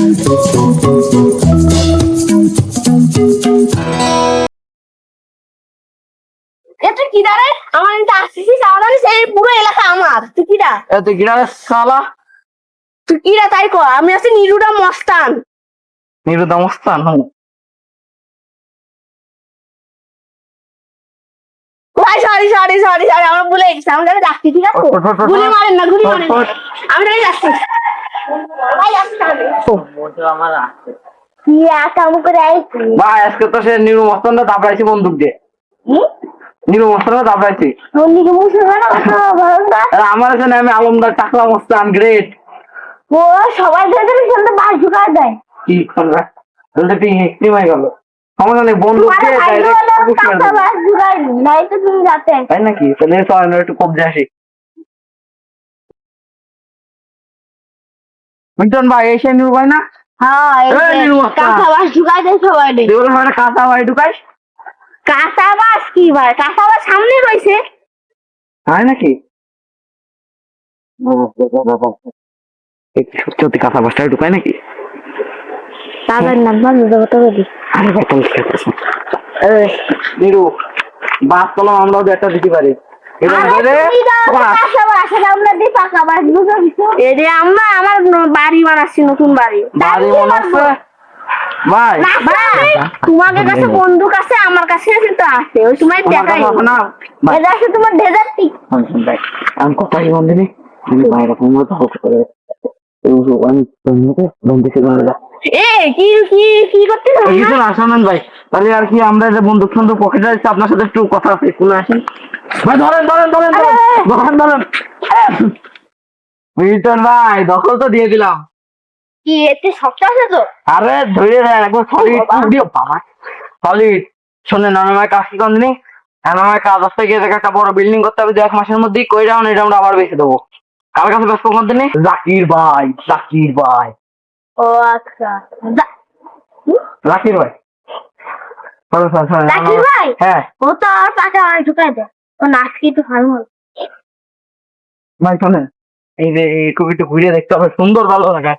তুই কিরা রে? আমার এটা আসছিস আমাদের সেই পুরো এলাকা আমার। তুই কিরা? তুই কিরা রে শালা? তুই কিরা তাই কর। আমি আছি নিরুডা মস্তান। নিরুদা মস্তান? ভাই সরি সরি সরি সরি আমরা ভুলে গেছি। আমি তাহলে যাচ্ছি, ঠিক আছে? গুলি মারেন না, গুলি মারেন না। আমি তাহলে যাচ্ছি। ভাই আসছি তাহলে। আমার আছে কি কাম করে আইছি? ভাই আজকে তো সে নিরু মস্তানটা দাবড়াইছি বন্দুক দিয়ে। নিরু মস্তানটা দাবড়াইছি। বন্ধুকে মুসলমান আমার এখানে আমি আলমদার টাকলা মস্তান গ্রেট। ও সবাই ধরে খেলতে বাস ঢুকা যায়। কি করবে? বলতে তুই এক্সট্রিম হয়ে গেল। সমস্যা নেই, বন্দুক দিয়ে বাস ঢুকাই নাই তো তুমি যাতে। তাই নাকি? তাহলে চল একটু কবজে আসি। মিল্টন ভাই এসে নিরু ভাই না? হ্যাঁ কাঁচা বাস ঢুকাই দেয় সবাই। কাঁচা ভাই ঢুকাই। কাঁচা বাস কি ভাই? কাঁচা বাস সামনে রয়েছে। তাই নাকি? সত্যি সত্যি কাঁচা বাসটা ঢুকায় নাকি? তাদের নাম কথা বলি। আরে বোতল নিরু বাস তলাম আমরাও একটা দিতে পারি। আমার বাড়ি বানাচ্ছি, নতুন বাড়ি। বাড়ি বানাচ্ছে ভাই? তোমাদের কাছে বন্দুক আছে, আমার কাছে তো আছে। ওই সময় দেখাই না এটা আছে তোমার ডেজার্ট। আমি কথাই বন্দিনি বাইরে করে ভাই। তাহলে আর কি আমরা যে বন্দুক সন্দুক পকেটে আছে, আপনার সাথে একটু কথা আছে, শুনে আসেন ভাই। ধরেন ধরেন ধরেন ধরেন ধরেন মিল্টন ভাই, দখল তো দিয়ে দিলাম। কি এতে শক্ত আছে তো? আরে ধরে দেন একদম সলিড। বাবা সলিড। শোনেন আমার কাজ কি করেনি, আমার কাজ আসতে গিয়ে একটা বড় বিল্ডিং করতে হবে 1 মাসের মধ্যেই। কই রাউন্ড এটা আমরা আবার বেঁচে দেবো। কার কাছে ব্যস্ত করতে নেই? জাকির ভাই, জাকির ভাই। ও আচ্ছা জাকির ভাই, জাকির ভাই। হ্যাঁ ও তো আর পাকা ঢুকাই দেয়। ও নাচ কি একটু ভালো ভাই শোনেন, এই যে একটু ঘুরে দেখতে হবে, সুন্দর ভালো লাগায়।